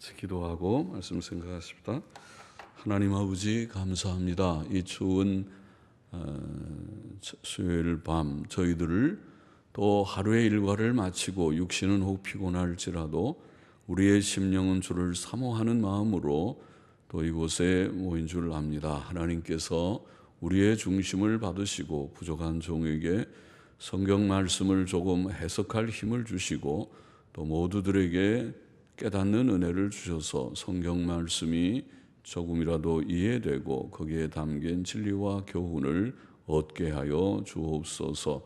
같이 기도하고 말씀 생각하십니다. 하나님 아버지 감사합니다. 이 추운 수요일 밤 저희들을 또 하루의 일과를 마치고 육신은 혹 피곤할지라도 우리의 심령은 주를 사모하는 마음으로 또 이곳에 모인 줄 압니다. 하나님께서 우리의 중심을 받으시고 부족한 종에게 성경 말씀을 조금 해석할 힘을 주시고 또 모두들에게 깨닫는 은혜를 주셔서 성경 말씀이 조금이라도 이해되고 거기에 담긴 진리와 교훈을 얻게 하여 주옵소서.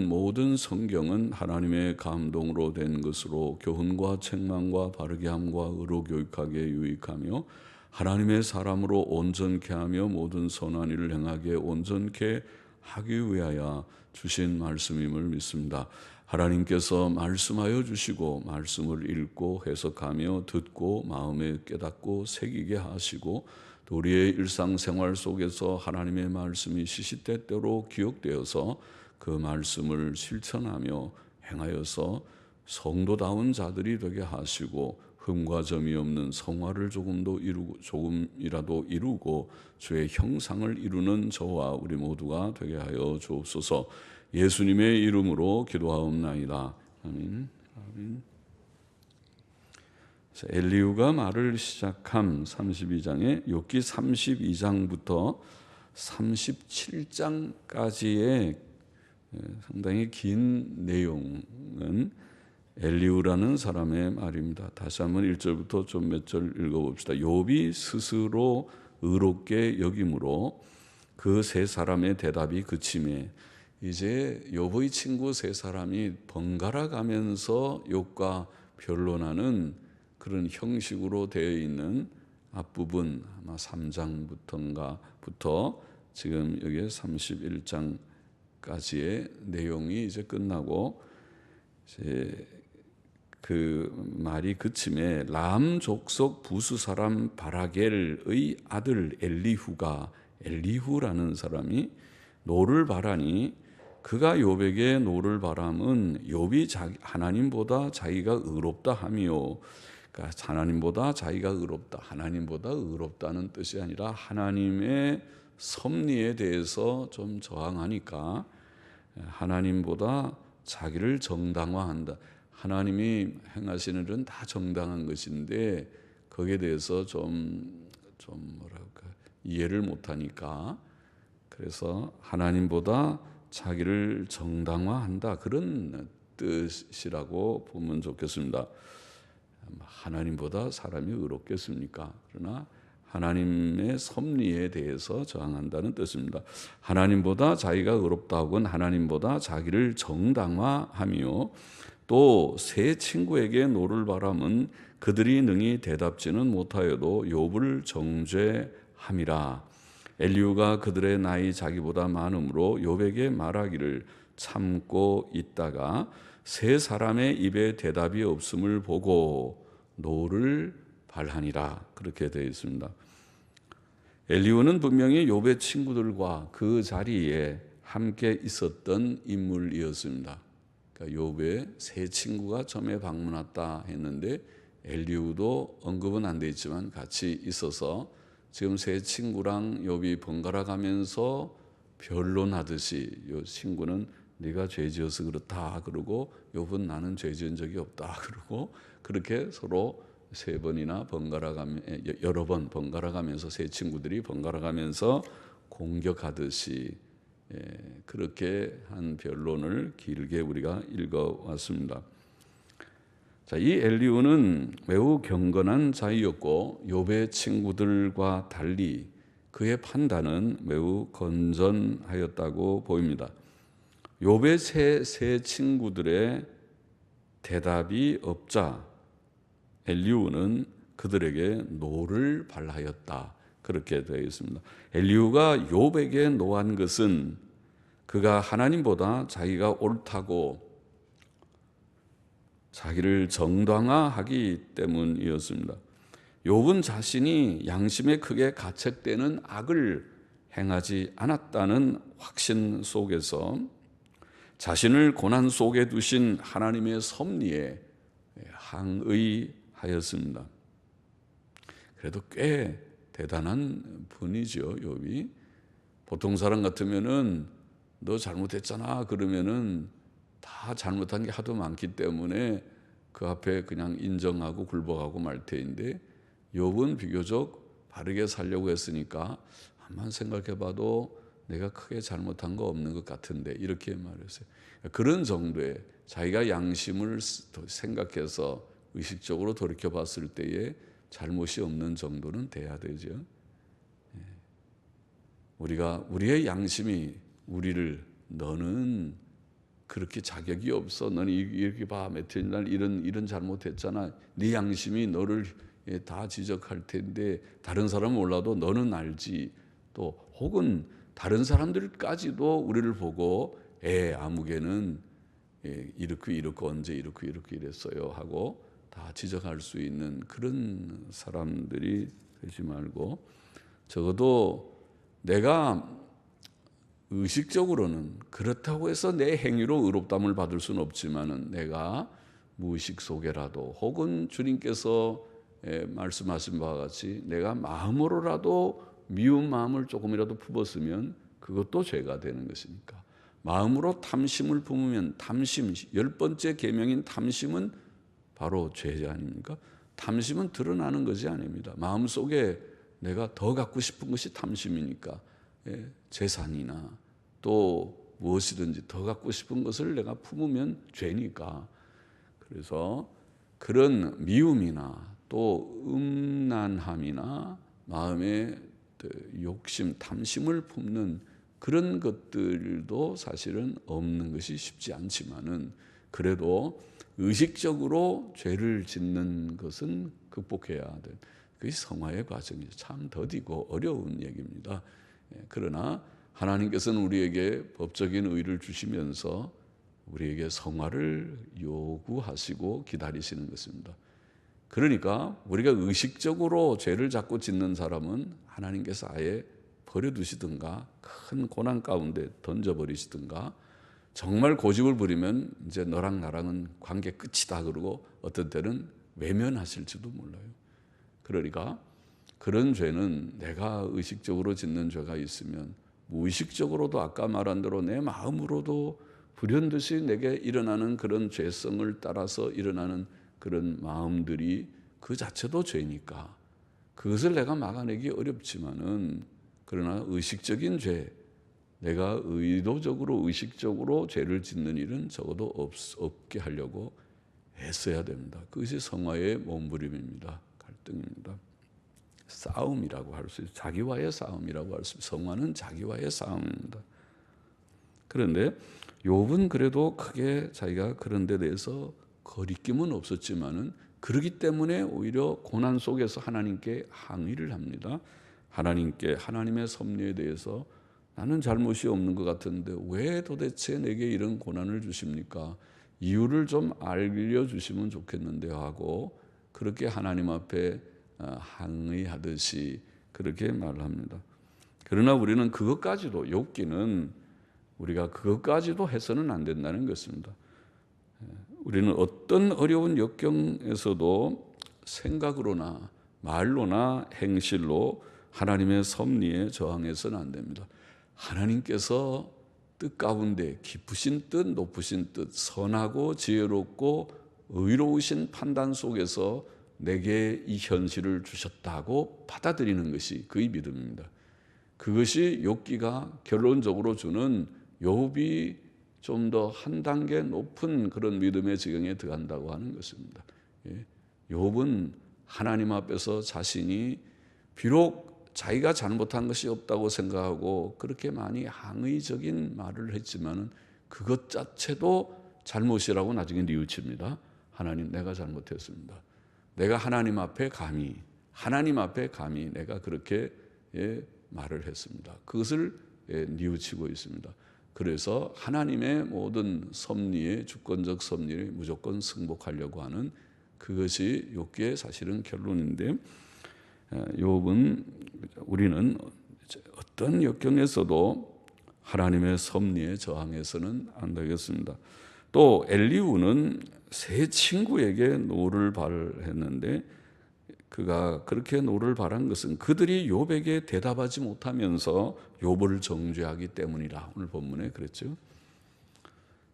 모든 성경은 하나님의 감동으로 된 것으로 교훈과 책망과 바르게 함과 의로 교육하기에 유익하며 하나님의 사람으로 온전케 하며 모든 선한 일을 행하기에 온전케 하기 위하여 주신 말씀임을 믿습니다. 하나님께서 말씀하여 주시고 말씀을 읽고 해석하며 듣고 마음에 깨닫고 새기게 하시고 또 우리의 일상생활 속에서 하나님의 말씀이 시시때때로 기억되어서 그 말씀을 실천하며 행하여서 성도다운 자들이 되게 하시고 흠과 점이 없는 성화를 조금이라도 이루고 주의 형상을 이루는 저와 우리 모두가 되게 하여 주옵소서. 예수님의 이름으로 기도하옵나이다. 아멘. 아멘. 엘리후가 말을 시작한 32장에 욥기 32장부터 37장까지의 상당히 긴 내용은 엘리후라는 사람의 말입니다. 다시 한번 1절부터 좀 몇 절 읽어봅시다. 욥이 스스로 의롭게 여김으로 그 세 사람의 대답이 그치매 이제 욥의 친구 세 사람이 번갈아 가면서 욥과 변론하는 그런 형식으로 되어 있는 앞부분 아마 3장부터 지금 여기 31장까지의 내용이 이제 끝나고 이제 그 말이 그침에 람 족속 부수 사람 바라겔의 아들 엘리후라는 사람이 노를 바라니 그가 욥에게 노를 바람은 욥이 하나님보다 자기가 의롭다 하며, 그러니까 하나님보다 자기가 의롭다, 하나님보다 의롭다는 뜻이 아니라 하나님의 섭리에 대해서 좀 저항하니까 하나님보다 자기를 정당화한다. 하나님이 행하시는 일은 다 정당한 것인데 거기에 대해서 좀 뭐랄까 이해를 못하니까 그래서 하나님보다 자기를 정당화한다 그런 뜻이라고 보면 좋겠습니다. 하나님보다 사람이 의롭겠습니까? 그러나 하나님의 섭리에 대해서 저항한다는 뜻입니다. 하나님보다 자기가 의롭다고는 하나님보다 자기를 정당화하며 또 세 친구에게 노를 바람은 그들이 능히 대답지는 못하여도 욥을 정죄함이라. 엘리후가 그들의 나이 자기보다 많으므로 욥에게 말하기를 참고 있다가 세 사람의 입에 대답이 없음을 보고 노를 발하니라. 그렇게 되어 있습니다. 엘리후는 분명히 욥의 친구들과 그 자리에 함께 있었던 인물이었습니다. 그러니까 욥의 세 친구가 처음에 방문했다 했는데 엘리후도 언급은 안 돼 있지만 같이 있어서 지금 세 친구랑 욥이 번갈아 가면서 변론하듯이 이 친구는 네가 죄지어서 그렇다 그러고 욥은 나는 죄지은 적이 없다 그러고 그렇게 서로 세 번이나 여러 번 번갈아 가면서 세 친구들이 번갈아 가면서 공격하듯이 그렇게 한 변론을 길게 우리가 읽어왔습니다. 자, 이 엘리후는 매우 경건한 자이었고 욥의 친구들과 달리 그의 판단은 매우 건전하였다고 보입니다. 욥의 세 친구들의 대답이 없자 엘리후는 그들에게 노를 발하였다. 그렇게 되어 있습니다. 엘리후가 욥에게 노한 것은 그가 하나님보다 자기가 옳다고 자기를 정당화하기 때문이었습니다. 욥은 자신이 양심에 크게 가책되는 악을 행하지 않았다는 확신 속에서 자신을 고난 속에 두신 하나님의 섭리에 항의 하였습니다. 그래도 꽤 대단한 분이죠, 욥이. 보통 사람 같으면은 너 잘못했잖아 그러면은 다 잘못한 게 하도 많기 때문에 그 앞에 그냥 인정하고 굴복하고 말 테인데, 욥은 비교적 바르게 살려고 했으니까 한번 생각해봐도 내가 크게 잘못한 거 없는 것 같은데 이렇게 말했어요. 그런 정도의 자기가 양심을 생각해서 의식적으로 돌이켜봤을 때에 잘못이 없는 정도는 돼야 되죠. 우리의 양심이 우리를 너는 그렇게 자격이 없어. 너는 이렇게 봐. 며칠 날 이런 잘못했잖아. 네 양심이 너를 다 지적할 텐데 다른 사람은 몰라도 너는 알지. 또 혹은 다른 사람들까지도 우리를 보고 아무개는 이렇고 언제 이렇고 이랬어요 하고 다 지적할 수 있는 그런 사람들이 되지 말고, 적어도 내가 의식적으로는 그렇다고 해서 내 행위로 의롭다함을 받을 수는 없지만은 내가 무의식 속에라도 혹은 주님께서 말씀하신 바와 같이 내가 마음으로라도 미운 마음을 조금이라도 품었으면 그것도 죄가 되는 것이니까, 마음으로 탐심을 품으면 탐심, 10번째 계명인 탐심은 바로 죄 아닙니까? 탐심은 드러나는 것이 아닙니다. 마음속에 내가 더 갖고 싶은 것이 탐심이니까, 재산이나 또 무엇이든지 더 갖고 싶은 것을 내가 품으면 죄니까. 그래서 그런 미움이나 또 음란함이나 마음의 욕심, 탐심을 품는 그런 것들도 사실은 없는 것이 쉽지 않지만은, 그래도 의식적으로 죄를 짓는 것은 극복해야 될, 그게 성화의 과정이죠. 참 더디고 어려운 얘기입니다. 그러나 하나님께서는 우리에게 법적인 의를 주시면서 우리에게 성화를 요구하시고 기다리시는 것입니다. 그러니까 우리가 의식적으로 죄를 자꾸 짓는 사람은 하나님께서 아예 버려두시든가 큰 고난 가운데 던져버리시든가, 정말 고집을 부리면 이제 너랑 나랑은 관계 끝이다 그러고 어떤 때는 외면하실지도 몰라요. 그러니까 그런 죄는 내가 의식적으로 짓는 죄가 있으면 무의식적으로도 아까 말한 대로 내 마음으로도 불현듯이 내게 일어나는 그런 죄성을 따라서 일어나는 그런 마음들이 그 자체도 죄니까 그것을 내가 막아내기 어렵지만은, 그러나 의식적인 죄, 내가 의도적으로 의식적으로 죄를 짓는 일은 적어도 없게 하려고 애써야 됩니다. 그것이 성화의 몸부림입니다. 갈등입니다. 싸움이라고 할 수 있어요. 자기와의 싸움이라고 할 수 있어요. 성화는 자기와의 싸움입니다. 그런데 욥은 그래도 크게 자기가 그런 데 대해서 거리낌은 없었지만은, 그러기 때문에 오히려 고난 속에서 하나님께 항의를 합니다. 하나님께, 하나님의 섭리에 대해서 나는 잘못이 없는 것 같은데 왜 도대체 내게 이런 고난을 주십니까? 이유를 좀 알려주시면 좋겠는데 하고 그렇게 하나님 앞에 항의하듯이 그렇게 말을 합니다. 그러나 우리는 그것까지도, 욥기는 우리가 그것까지도 해서는 안 된다는 것입니다. 우리는 어떤 어려운 역경에서도 생각으로나 말로나 행실로 하나님의 섭리에 저항해서는 안 됩니다. 하나님께서 뜻 가운데 깊으신 뜻, 높으신 뜻, 선하고 지혜롭고 의로우신 판단 속에서 내게 이 현실을 주셨다고 받아들이는 것이 그의 믿음입니다. 그것이 욥기가 결론적으로 주는, 욥이 좀 더 한 단계 높은 그런 믿음의 지경에 들어간다고 하는 것입니다. 욥은 하나님 앞에서 자신이 비록 자기가 잘못한 것이 없다고 생각하고 그렇게 많이 항의적인 말을 했지만은 그것 자체도 잘못이라고 나중에 뉘우칩니다. 하나님, 내가 잘못했습니다. 내가 하나님 앞에 감히 내가 그렇게 말을 했습니다. 그것을 뉘우치고 있습니다. 그래서 하나님의 모든 섭리에, 주권적 섭리에 무조건 승복하려고 하는 그것이 욥기의 사실은 결론인데, 욥은, 우리는 어떤 역경에서도 하나님의 섭리에 저항해서는 안 되겠습니다. 또 엘리후는 세 친구에게 노를 발했는데 그가 그렇게 노를 발한 것은 그들이 욥에게 대답하지 못하면서 욥을 정죄하기 때문이라. 오늘 본문에 그랬죠.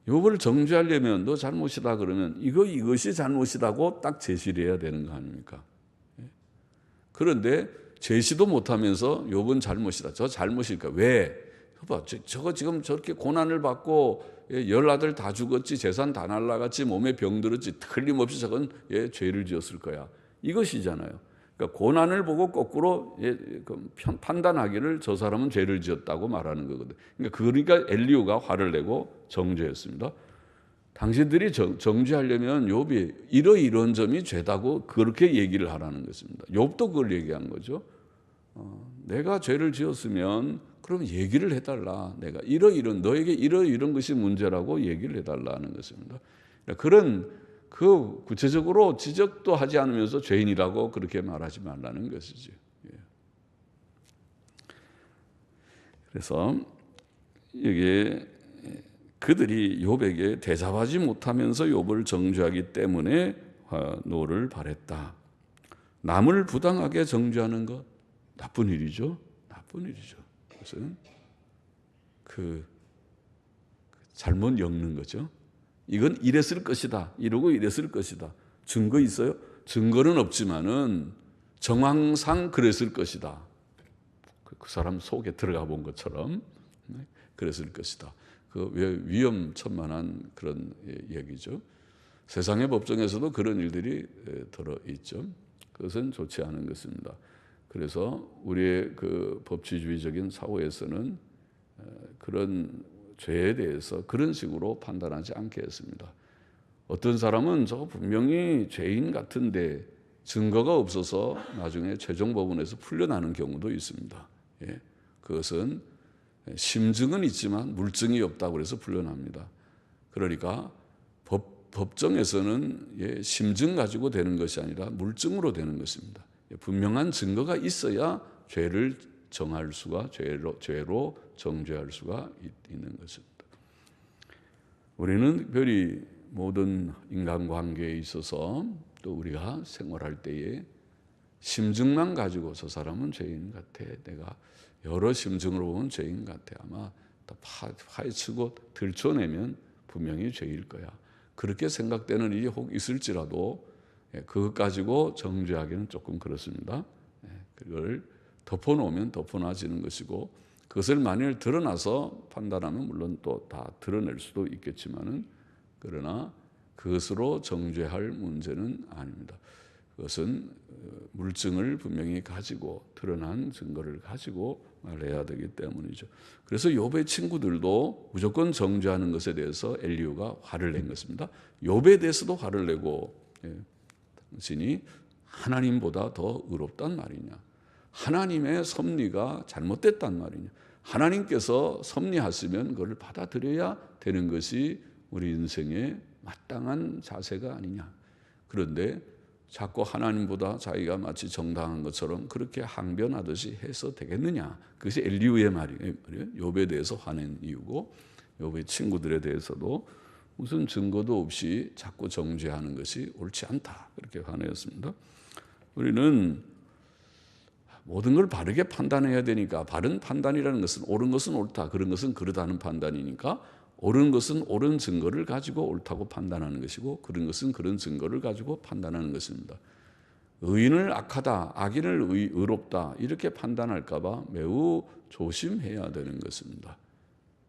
욥을 정죄하려면 너 잘못이다 그러면 이것이 잘못이라고 딱 제시를 해야 되는 거 아닙니까? 그런데 제시도 못하면서 욥은 잘못이다. 저 잘못일까? 왜? 봐, 저거 지금 저렇게 고난을 받고 열 아들 다 죽었지, 재산 다 날라갔지, 몸에 병 들었지, 틀림없이 저건 죄를 지었을 거야. 이것이잖아요. 그러니까 고난을 보고 거꾸로 판단하기를 저 사람은 죄를 지었다고 말하는 거거든. 그러니까 엘리후가 화를 내고 정죄했습니다. 당신들이 정죄하려면 욥이 이런 점이 죄다고 그렇게 얘기를 하라는 것입니다. 욥도 그걸 얘기한 거죠. 내가 죄를 지었으면 그럼 얘기를 해달라. 내가 너에게 이런 것이 문제라고 얘기를 해달라는 것입니다. 그런 구체적으로 지적도 하지 않으면서 죄인이라고 그렇게 말하지 말라는 것이지. 그래서 여기에 그들이 욥에게 대답하지 못하면서 욥을 정죄하기 때문에 노를 발했다. 남을 부당하게 정죄하는 것 나쁜 일이죠. 나쁜 일이죠. 그것은 잘못 엮는 거죠. 이건 이랬을 것이다. 이러고 이랬을 것이다. 증거 있어요? 증거는 없지만은 정황상 그랬을 것이다. 그 사람 속에 들어가 본 것처럼 그랬을 것이다. 위험천만한 그런 얘기죠. 세상의 법정에서도 그런 일들이 들어있죠. 그것은 좋지 않은 것입니다. 그래서 우리의 법치주의적인 사회에서는 그런 죄에 대해서 그런 식으로 판단하지 않게 했습니다. 어떤 사람은 저거 분명히 죄인 같은데 증거가 없어서 나중에 최종 법원에서 풀려나는 경우도 있습니다. 그것은 심증은 있지만 물증이 없다고 해서 풀려납니다. 그러니까 법정에서는 심증 가지고 되는 것이 아니라 물증으로 되는 것입니다. 분명한 증거가 있어야 죄를 정할 수가 죄로 정죄할 수가 있는 것입니다. 우리는 특별히 모든 인간관계에 있어서 또 우리가 생활할 때에 심증만 가지고 저 사람은 죄인 같아. 내가 여러 심증으로 보면 죄인 같아. 아마 다 파헤치고 들춰내면 분명히 죄일 거야. 그렇게 생각되는 일이 혹 있을지라도 그것 가지고 정죄하기는 조금 그렇습니다. 그걸 덮어놓으면 덮어놔지는 것이고 그것을 만일 드러나서 판단하면 물론 또 다 드러낼 수도 있겠지만은 그러나 그것으로 정죄할 문제는 아닙니다. 그것은 물증을 분명히 가지고 드러난 증거를 가지고 말해야 되기 때문이죠. 그래서 욥의 친구들도 무조건 정죄하는 것에 대해서 엘리후가 화를 낸 것입니다. 욥에 대해서도 화를 내고 당신이 하나님보다 더 의롭단 말이냐. 하나님의 섭리가 잘못됐단 말이냐. 하나님께서 섭리하시면 그걸 받아들여야 되는 것이 우리 인생의 마땅한 자세가 아니냐. 그런데 자꾸 하나님보다 자기가 마치 정당한 것처럼 그렇게 항변하듯이 해서 되겠느냐. 그것이 엘리후의 말이에요. 욥에 대해서 화낸 이유고 욥의 친구들에 대해서도 무슨 증거도 없이 자꾸 정죄하는 것이 옳지 않다. 그렇게 화내었습니다. 우리는 모든 걸 바르게 판단해야 되니까 바른 판단이라는 것은 옳은 것은 옳다. 그런 것은 그르다는 판단이니까 옳은 것은 옳은 증거를 가지고 옳다고 판단하는 것이고 그런 것은 그런 증거를 가지고 판단하는 것입니다. 의인을 악하다, 악인을 의롭다 이렇게 판단할까 봐 매우 조심해야 되는 것입니다.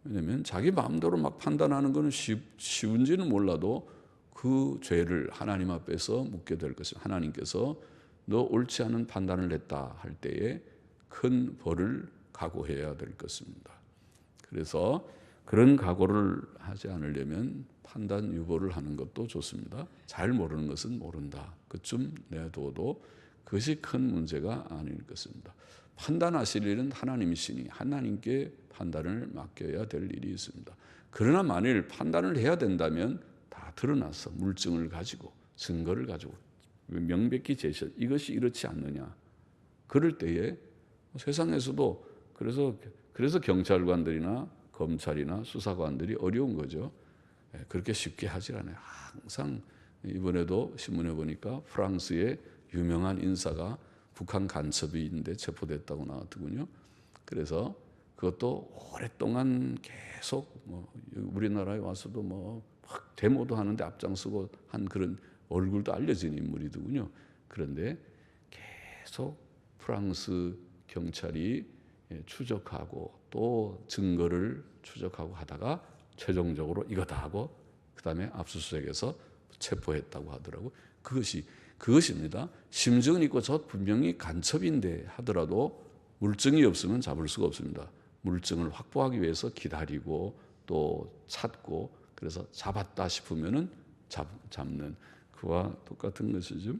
왜냐하면 자기 마음대로 막 판단하는 것은 쉬운지는 몰라도 그 죄를 하나님 앞에서 묻게 될 것입니다. 하나님께서 너 옳지 않은 판단을 했다 할 때에 큰 벌을 각오해야 될 것입니다. 그래서 그런 각오를 하지 않으려면 판단 유보를 하는 것도 좋습니다. 잘 모르는 것은 모른다. 그쯤 내둬도 그것이 큰 문제가 아닐 것입니다. 판단하실 일은 하나님이시니 하나님께 판단을 맡겨야 될 일이 있습니다. 그러나 만일 판단을 해야 된다면 다 드러나서 물증을 가지고 증거를 가지고 명백히 제시한 이것이 이렇지 않느냐. 그럴 때에 세상에서도 그래서 경찰관들이나 검찰이나 수사관들이 어려운 거죠. 그렇게 쉽게 하질 않아요. 항상 이번에도 신문에 보니까 프랑스의 유명한 인사가 북한 간첩인데 체포됐다고 나왔더군요. 그래서 그것도 오랫동안 계속 우리나라에 와서도 막 데모도 하는데 앞장서고 한 그런 얼굴도 알려진 인물이더군요. 그런데 계속 프랑스 경찰이 추적하고 또 증거를 추적하고 하다가 최종적으로 이거다 하고 그다음에 압수수색해서 체포했다고 하더라고요. 그것입니다. 심증은 있고 저 분명히 간첩인데 하더라도 물증이 없으면 잡을 수가 없습니다. 물증을 확보하기 위해서 기다리고 또 찾고 그래서 잡았다 싶으면은 잡는 그와 똑같은 것이죠.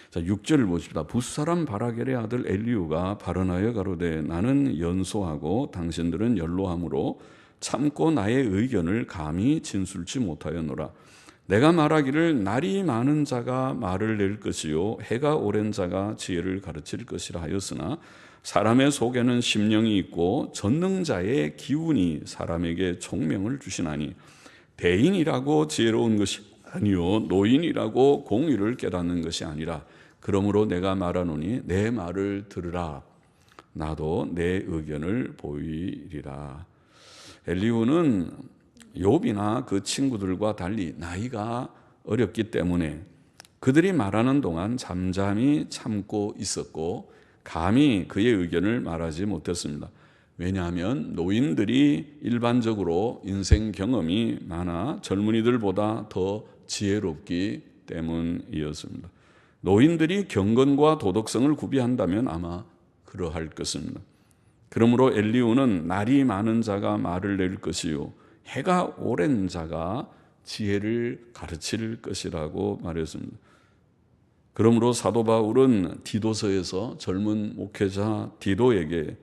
자, 6절을 보십시다. 붓사람 바라겔의 아들 엘리후가 발언하여 가로되 나는 연소하고 당신들은 연로함으로 참고 나의 의견을 감히 진술치 못하였노라. 내가 말하기를 날이 많은 자가 말을 낼 것이요 해가 오랜 자가 지혜를 가르칠 것이라 하였으나 사람의 속에는 심령이 있고 전능자의 기운이 사람에게 총명을 주시나니 대인이라고 지혜로운 것이 아니요 노인이라고 공의를 깨닫는 것이 아니라 그러므로 내가 말하노니 내 말을 들으라. 나도 내 의견을 보이리라. 엘리후는 욥이나 그 친구들과 달리 나이가 어렸기 때문에 그들이 말하는 동안 잠잠히 참고 있었고 감히 그의 의견을 말하지 못했습니다. 왜냐하면 노인들이 일반적으로 인생 경험이 많아 젊은이들보다 더 지혜롭기 때문이었습니다. 노인들이 경건과 도덕성을 구비한다면 아마 그러할 것입니다. 그러므로 엘리후는 날이 많은 자가 말을 낼 것이요 해가 오랜 자가 지혜를 가르칠 것이라고 말했습니다. 그러므로 사도 바울은 디도서에서 젊은 목회자 디도에게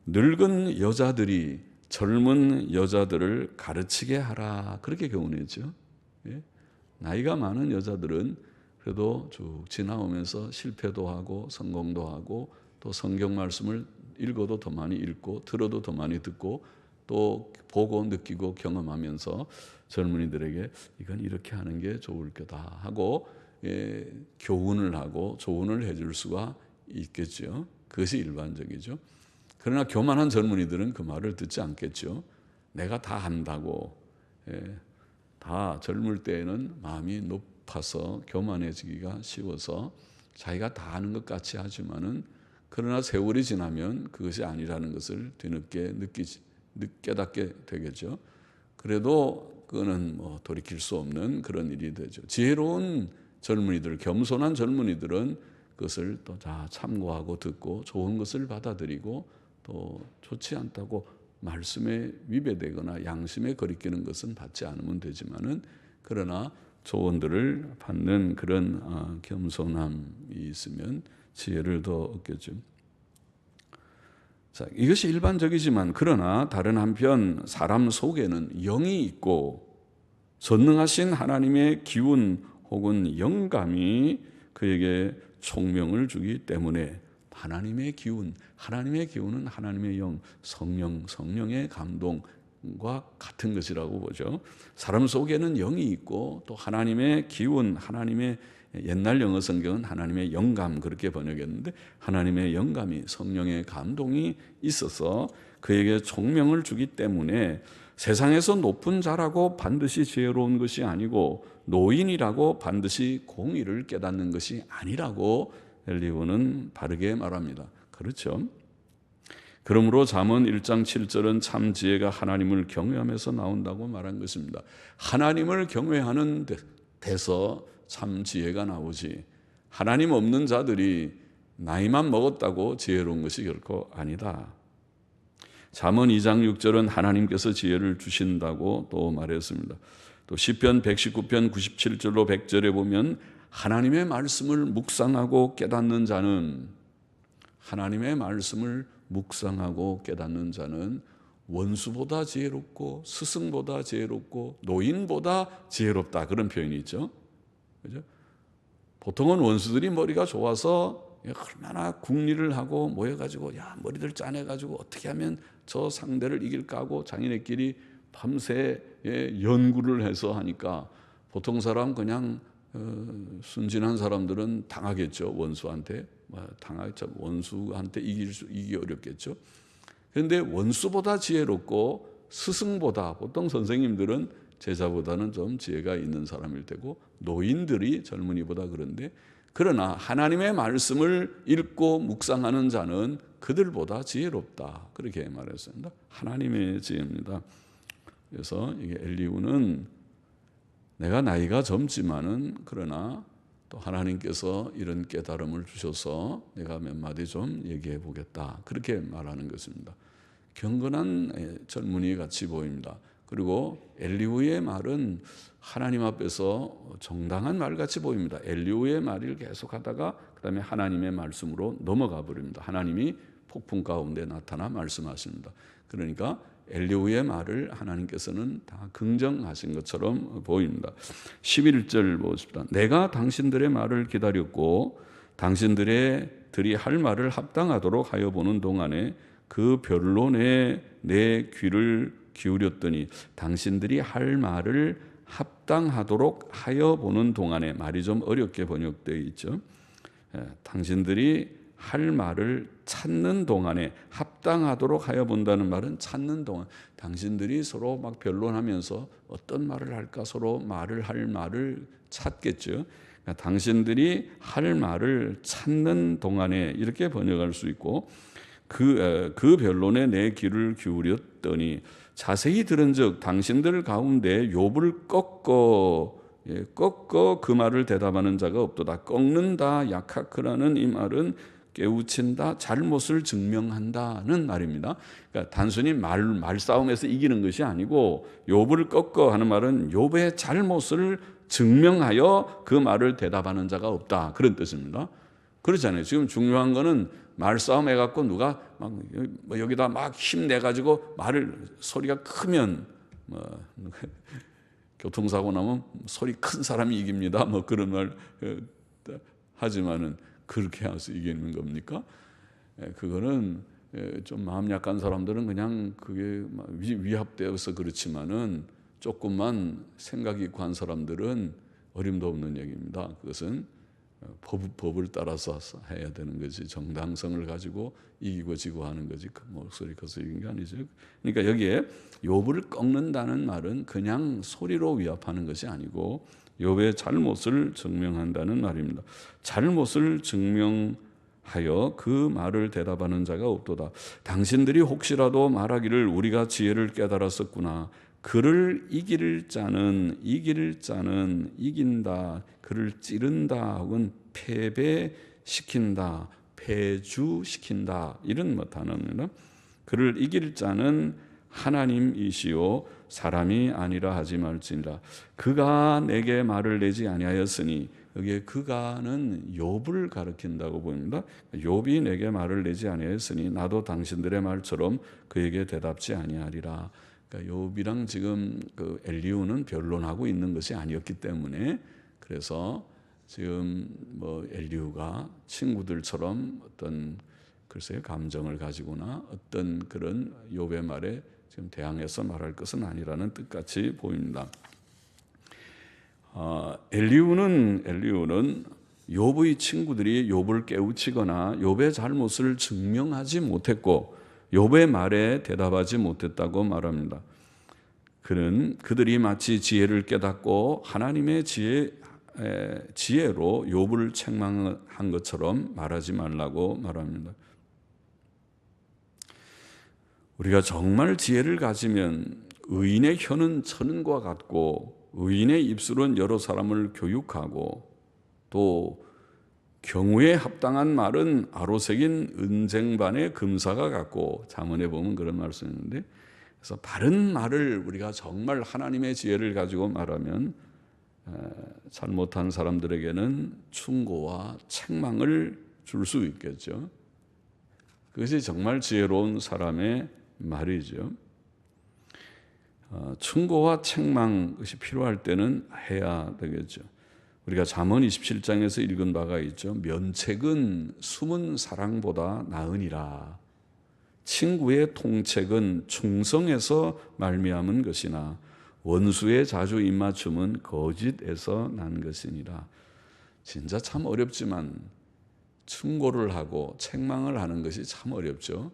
늙은 여자들이 젊은 여자들을 가르치게 하라 그렇게 교훈했죠. 나이가 많은 여자들은 그래도 쭉 지나오면서 실패도 하고 성공도 하고 또 성경 말씀을 읽어도 더 많이 읽고 들어도 더 많이 듣고 또 보고 느끼고 경험하면서 젊은이들에게 이건 이렇게 하는 게 좋을 거다 하고 교훈을 하고 조언을 해줄 수가 있겠죠. 그것이 일반적이죠. 그러나 교만한 젊은이들은 그 말을 듣지 않겠죠. 내가 다 한다고. 다 젊을 때에는 마음이 높아서 교만해지기가 쉬워서 자기가 다 아는 것 같이 하지만은 그러나 세월이 지나면 그것이 아니라는 것을 뒤늦게 깨닫게 되겠죠. 그래도 그거는 돌이킬 수 없는 그런 일이 되죠. 지혜로운 젊은이들, 겸손한 젊은이들은 그것을 또 다 참고하고 듣고 좋은 것을 받아들이고 또 좋지 않다고 말씀에 위배되거나 양심에 거리끼는 것은 받지 않으면 되지만은 그러나 조언들을 받는 그런 겸손함이 있으면 지혜를 더 얻겠죠. 자, 이것이 일반적이지만 그러나 다른 한편 사람 속에는 영이 있고 전능하신 하나님의 기운 혹은 영감이 그에게 총명을 주기 때문에 하나님의 기운은 하나님의 영, 성령의 감동과 같은 것이라고 보죠. 사람 속에는 영이 있고 또 하나님의 기운, 하나님의 옛날 영어 성경은 하나님의 영감 그렇게 번역했는데 하나님의 영감이 성령의 감동이 있어서 그에게 총명을 주기 때문에 세상에서 높은 자라고 반드시 지혜로운 것이 아니고 노인이라고 반드시 공의를 깨닫는 것이 아니라고 엘리후는 바르게 말합니다. 그렇죠? 그러므로 잠언 1장 7절은 참 지혜가 하나님을 경외하면서 나온다고 말한 것입니다. 하나님을 경외하는 데서 참 지혜가 나오지 하나님 없는 자들이 나이만 먹었다고 지혜로운 것이 결코 아니다. 잠언 2장 6절은 하나님께서 지혜를 주신다고 또 말했습니다. 또 시편 119편 97절로 100절에 보면 하나님의 말씀을 묵상하고 깨닫는 자는 하나님의 말씀을 묵상하고 깨닫는 자는 원수보다 지혜롭고 스승보다 지혜롭고 노인보다 지혜롭다 그런 표현이 있죠. 그죠? 보통은 원수들이 머리가 좋아서 얼마나 궁리를 하고 모여가지고 머리들 짜내가지고 어떻게 하면 저 상대를 이길까 하고 자기네끼리 밤새 연구를 해서 하니까 보통 사람 그냥 순진한 사람들은 당하겠죠. 원수한테 당하겠죠. 원수한테 이기기 어렵겠죠. 그런데 원수보다 지혜롭고 스승보다, 보통 선생님들은 제자보다는 좀 지혜가 있는 사람일 테고 노인들이 젊은이보다 그런데, 그러나 하나님의 말씀을 읽고 묵상하는 자는 그들보다 지혜롭다, 그렇게 말했습니다. 하나님의 지혜입니다. 그래서 이게 엘리후는 내가 나이가 젊지만은 그러나 또 하나님께서 이런 깨달음을 주셔서 내가 몇 마디 좀 얘기해 보겠다, 그렇게 말하는 것입니다. 경건한 젊은이 같이 보입니다. 그리고 엘리후의 말은 하나님 앞에서 정당한 말 같이 보입니다. 엘리후의 말을 계속하다가 그 다음에 하나님의 말씀으로 넘어가 버립니다. 하나님이 폭풍 가운데 나타나 말씀하십니다. 그러니까 엘리후의 말을 하나님께서는 다 긍정하신 것처럼 보입니다. 11절 보십시다. 내가 당신들의 말을 기다렸고 당신들이 할 말을 합당하도록 하여 보는 동안에 그 변론에 내 귀를 기울였더니, 당신들이 할 말을 합당하도록 하여 보는 동안에, 말이 좀 어렵게 번역되어 있죠. 당신들이 할 말을 찾는 동안에, 합당하도록 하여 본다는 말은 찾는 동안, 당신들이 서로 막 변론하면서 어떤 말을 할까 서로 말을 할 말을 찾겠죠. 그러니까 당신들이 할 말을 찾는 동안에, 이렇게 번역할 수 있고, 그 변론에 내 귀를 기울였더니 자세히 들은즉 당신들 가운데 욥을 꺾어 그 말을 대답하는 자가 없도다. 꺾는다, 약하크라는 이 말은 깨우친다, 잘못을 증명한다는 말입니다. 그러니까 단순히 말싸움에서 이기는 것이 아니고, 욥을 꺾어 하는 말은 욥의 잘못을 증명하여 그 말을 대답하는 자가 없다, 그런 뜻입니다. 그렇잖아요. 지금 중요한 거는 말싸움 해갖고 누가 막 여기다 막 힘내가지고 소리가 크면 교통사고 나면 소리 큰 사람이 이깁니다, 그런 말 하지만은 그렇게 해서 이기는 겁니까? 그거는 좀 마음 약한 사람들은 그냥 그게 위압되어서 그렇지만은 조금만 생각이 과한 사람들은 어림도 없는 얘기입니다. 그것은 법을 따라서 해야 되는 거지, 정당성을 가지고 이기고 지고 하는 거지, 그 목소리 커서 이긴 게 아니죠. 그러니까 여기에 욥을 꺾는다는 말은 그냥 소리로 위압하는 것이 아니고 욥의 잘못을 증명한다는 말입니다. 잘못을 증명하여 그 말을 대답하는 자가 없도다. 당신들이 혹시라도 말하기를 우리가 지혜를 깨달았었구나, 그를 이길 자는 이긴다, 그를 찌른다 혹은 패배시킨다, 패주시킨다, 이런 단어입니다. 그를 이길 자는 하나님이시요 사람이 아니라 하지 말지니라. 그가 내게 말을 내지 아니하였으니, 여기에 그가는 욥을 가리킨다고 보입니다. 욥이 내게 말을 내지 아니하였으니 나도 당신들의 말처럼 그에게 대답지 아니하리라. 그러니까 욥이랑 지금 그 엘리후는 변론하고 있는 것이 아니었기 때문에, 그래서 지금 엘리후가 친구들처럼 어떤 감정을 가지거나 어떤 그런 욥의 말에 지금 대항해서 말할 것은 아니라는 뜻같이 보입니다. 엘리후는 욥의 친구들이 욥을 깨우치거나 욥의 잘못을 증명하지 못했고 욥의 말에 대답하지 못했다고 말합니다. 그들이 마치 지혜를 깨닫고 하나님의 지혜로 욥을 책망한 것처럼 말하지 말라고 말합니다. 우리가 정말 지혜를 가지면 의인의 혀는 천은과 같고 의인의 입술은 여러 사람을 교육하고, 또 경우에 합당한 말은 아로새긴 은쟁반의 금사가 같고, 잠언에 보면 그런 말씀이 있는데, 그래서 바른 말을 우리가 정말 하나님의 지혜를 가지고 말하면 잘못한 사람들에게는 충고와 책망을 줄 수 있겠죠. 그것이 정말 지혜로운 사람의 말이죠. 충고와 책망, 것이 필요할 때는 해야 되겠죠. 우리가 잠언 27장에서 읽은 바가 있죠. 면책은 숨은 사랑보다 나으니라. 친구의 통책은 충성에서 말미암은 것이나 원수의 자주 입맞춤은 거짓에서 난 것이니라. 진짜 참 어렵지만 충고를 하고 책망을 하는 것이 참 어렵죠.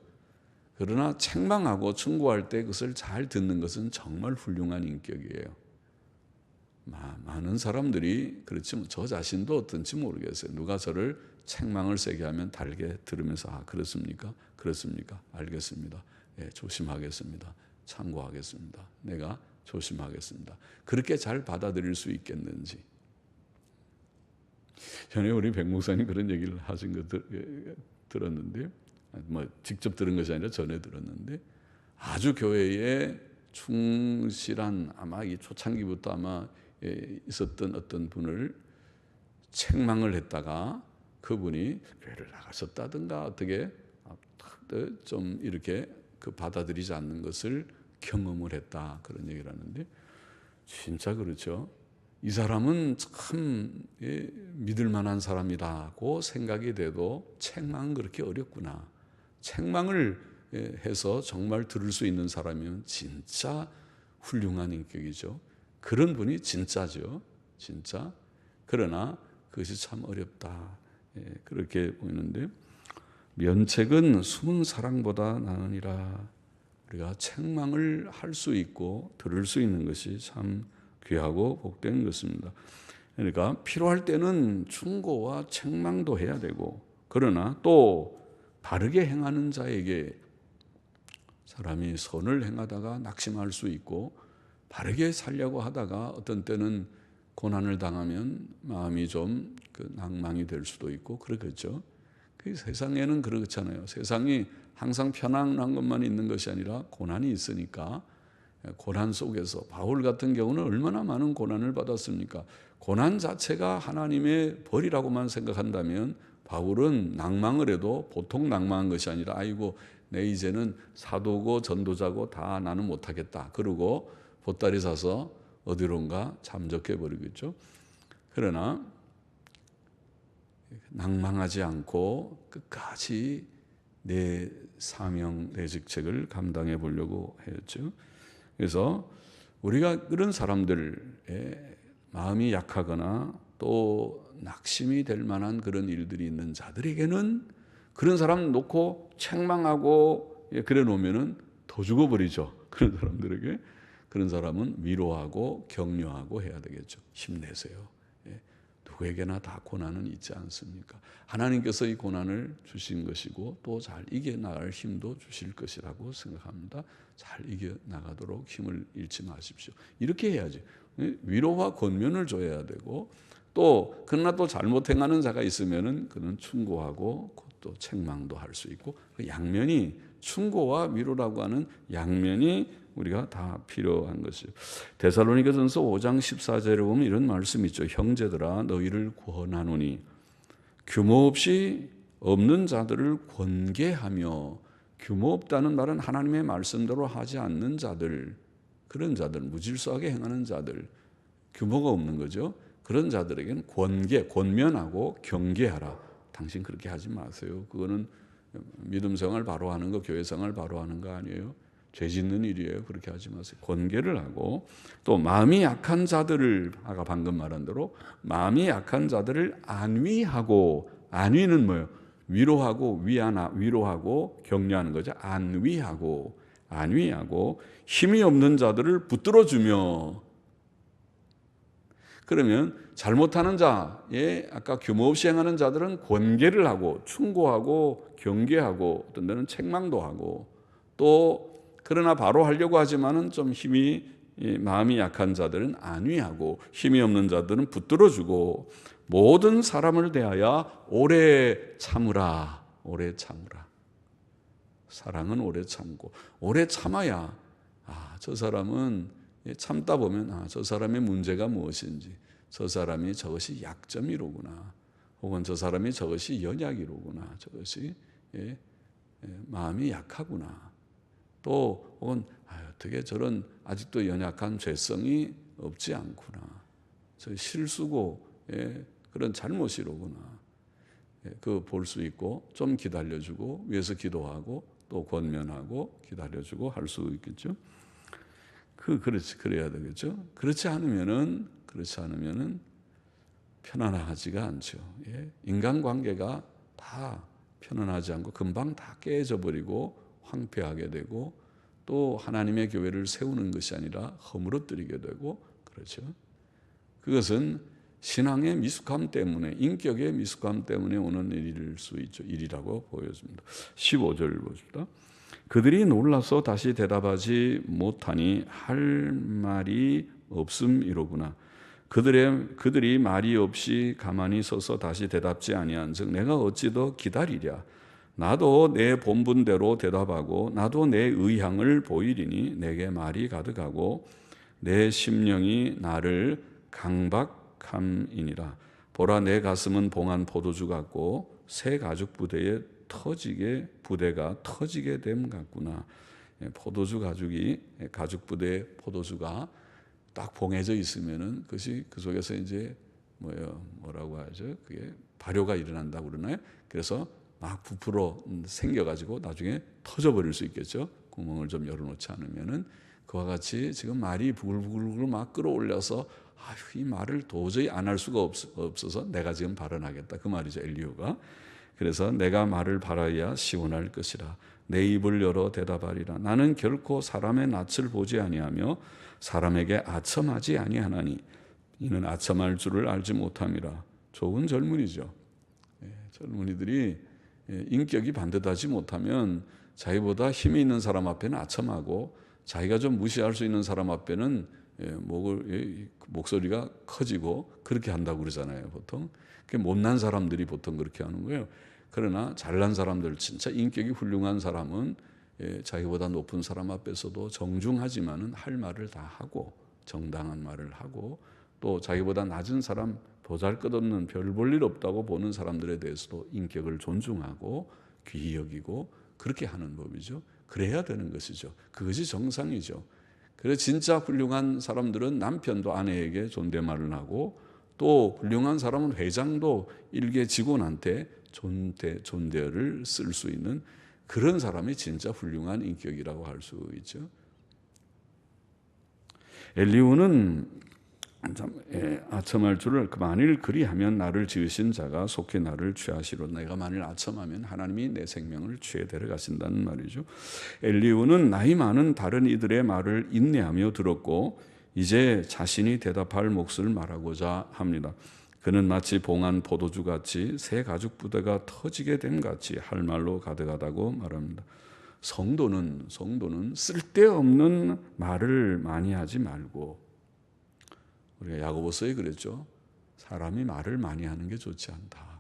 그러나 책망하고 충고할 때 그것을 잘 듣는 것은 정말 훌륭한 인격이에요. 많은 사람들이 그렇지만 저 자신도 어떤지 모르겠어요. 누가 저를 책망을 세게 하면 달게 들으면서 그렇습니까? 그렇습니까? 알겠습니다. 예, 조심하겠습니다. 참고하겠습니다. 내가 조심하겠습니다. 그렇게 잘 받아들일 수 있겠는지. 전에 우리 백 목사님 그런 얘기를 하신 거 들었는데, 직접 들은 것이 아니라 전에 들었는데, 아주 교회에 충실한 아마 이 초창기부터 아마 있었던 어떤 분을 책망을 했다가 그분이 교회를 나가셨다든가 어떻게 좀 이렇게 받아들이지 않는 것을 경험을 했다, 그런 얘기를 하는데, 진짜 그렇죠. 이 사람은 참 믿을 만한 사람이라고 생각이 돼도 책망은 그렇게 어렵구나. 책망을 해서 정말 들을 수 있는 사람이면 진짜 훌륭한 인격이죠. 그런 분이 진짜죠. 진짜. 그러나 그것이 참 어렵다. 그렇게 보이는데, 면책은 숨은 사랑보다 나으니라. 우리가 책망을 할 수 있고 들을 수 있는 것이 참 귀하고 복된 것입니다. 그러니까 필요할 때는 충고와 책망도 해야 되고, 그러나 또 바르게 행하는 자에게 사람이 선을 행하다가 낙심할 수 있고, 바르게 살려고 하다가 어떤 때는 고난을 당하면 마음이 좀 낭망이 될 수도 있고 그러겠죠. 세상에는 그렇잖아요. 세상이 항상 편안한 것만 있는 것이 아니라 고난이 있으니까, 고난 속에서 바울 같은 경우는 얼마나 많은 고난을 받았습니까? 고난 자체가 하나님의 벌이라고만 생각한다면 바울은 낭망을 해도 보통 낭망한 것이 아니라, 아이고 내 이제는 사도고 전도자고 다 나는 못하겠다, 그러고 보따리 사서 어디론가 잠적해 버리겠죠. 그러나 낭망하지 않고 끝까지 내 사명, 내 직책을 감당해 보려고 했죠. 그래서 우리가 그런 사람들의 마음이 약하거나 또 낙심이 될 만한 그런 일들이 있는 자들에게는, 그런 사람 놓고 책망하고 그래 놓으면은 더 죽어버리죠. 그런 사람들에게. 그런 사람은 위로하고 격려하고 해야 되겠죠. 힘내세요. 누구에게나 다 고난은 있지 않습니까? 하나님께서 이 고난을 주신 것이고 또 잘 이겨나갈 힘도 주실 것이라고 생각합니다. 잘 이겨나가도록 힘을 잃지 마십시오. 이렇게 해야지. 위로와 권면을 줘야 되고, 또 그러나 또 잘못 행하는 자가 있으면은 그는 충고하고 또 책망도 할 수 있고, 그 양면이, 충고와 위로라고 하는 양면이 우리가 다 필요한 것이죠. 데살로니가전서 5장 14절에 보면 이런 말씀이 있죠. 형제들아 너희를 구원하노니 규모 없이 없는 자들을 권계하며, 규모 없다는 말은 하나님의 말씀대로 하지 않는 자들, 그런 자들, 무질서하게 행하는 자들, 규모가 없는 거죠. 그런 자들에게는 권면하고 경계하라. 당신 그렇게 하지 마세요. 그거는 믿음 생활 바로 하는 거, 교회 생활 바로 하는 거 아니에요. 죄 짓는 일이에요. 그렇게 하지 마세요. 권계를 하고, 또 마음이 약한 자들을, 아까 방금 말한 대로 마음이 약한 자들을 안위하고, 안위는 뭐예요? 위로하고 위로하고 격려하는 거죠. 안위하고 힘이 없는 자들을 붙들어주며. 그러면 잘못하는 자의, 아까 규모 없이 행하는 자들은 권계를 하고 충고하고 경계하고 어떤 데는 책망도 하고, 또 그러나 바로 하려고 하지만은 좀 마음이 약한 자들은 안위하고 힘이 없는 자들은 붙들어주고, 모든 사람을 대하여 오래 참으라. 오래 참으라. 사랑은 오래 참고, 오래 참아야 저 사람은 참다 보면 저 사람의 문제가 무엇인지, 저 사람이 저것이 약점이로구나, 혹은 저 사람이 저것이 연약이로구나, 저것이 마음이 약하구나, 또 혹은 어떻게 저런 아직도 연약한 죄성이 없지 않구나, 저 실수고 그런 잘못이로구나, 그 볼 수 있고 좀 기다려주고 위해서 기도하고 또 권면하고 기다려주고 할 수 있겠죠. 그렇지, 그래야 되겠죠. 그렇지 않으면은 편안하지가 않죠. 예? 인간관계가 다 편안하지 않고 금방 다 깨져 버리고 황폐하게 되고, 또 하나님의 교회를 세우는 것이 아니라 허물어뜨리게 되고 그렇죠. 그것은 신앙의 미숙함 때문에, 인격의 미숙함 때문에 오는 일일 수 있죠. 일이라고 보여집니다. 15절 보십니다. 그들이 놀라서 다시 대답하지 못하니 할 말이 없음이로구나. 그들이 말이 없이 가만히 서서 다시 대답지 아니한즉 내가 어찌 더 기다리랴. 나도 내 본분대로 대답하고 나도 내 의향을 보이리니 내게 말이 가득하고 내 심령이 나를 강박함이니라. 보라, 내 가슴은 봉한 포도주 같고 새 가죽 부대가 터지게 됨 같구나. 포도주 가죽이, 가죽 부대의 포도주가 딱 봉해져 있으면은 그것이 그 속에서 이제 뭐라고 하죠? 그게 발효가 일어난다고 그러나요? 그래서 막 부풀어 생겨가지고 나중에 터져버릴 수 있겠죠. 구멍을 좀 열어놓지 않으면은. 그와 같이 지금 말이 부글부글 막 끌어올려서 이 말을 도저히 안 할 수가 없어서 내가 지금 발언하겠다, 그 말이죠, 엘리후가. 그래서 내가 말을 발하여야 시원할 것이라. 내 입을 열어 대답하리라. 나는 결코 사람의 낯을 보지 아니하며 사람에게 아첨하지 아니하나니 이는 아첨할 줄을 알지 못함이라. 좋은 젊은이죠. 젊은이들이 인격이 반듯하지 못하면 자기보다 힘이 있는 사람 앞에는 아첨하고, 자기가 좀 무시할 수 있는 사람 앞에는 목소리가 커지고 그렇게 한다고 그러잖아요, 보통. 못난 사람들이 보통 그렇게 하는 거예요. 그러나 잘난 사람들, 진짜 인격이 훌륭한 사람은 자기보다 높은 사람 앞에서도 정중하지만은 할 말을 다 하고, 정당한 말을 하고, 또 자기보다 낮은 사람, 보잘것없는 별 볼 일 없다고 보는 사람들에 대해서도 인격을 존중하고 귀히 여기고 그렇게 하는 법이죠. 그래야 되는 것이죠. 그것이 정상이죠. 그래서 진짜 훌륭한 사람들은 남편도 아내에게 존댓말을 하고, 또 훌륭한 사람은 회장도 일개 직원한테 존대를 쓸 수 있는 그런 사람이 진짜 훌륭한 인격이라고 할 수 있죠. 엘리후는 아첨할 줄을, 만일 그리하면 나를 지으신 자가 속히 나를 취하시로. 내가 만일 아첨하면 하나님이 내 생명을 취해 데려가신다는 말이죠. 엘리후는 나이 많은 다른 이들의 말을 인내하며 들었고 이제 자신이 대답할 몫을 말하고자 합니다. 그는 마치 봉한 포도주같이 새 가죽 부대가 터지게 됨 같이 할 말로 가득하다고 말합니다. 성도는 쓸데없는 말을 많이 하지 말고, 우리가 야고보서에 그랬죠. 사람이 말을 많이 하는 게 좋지 않다.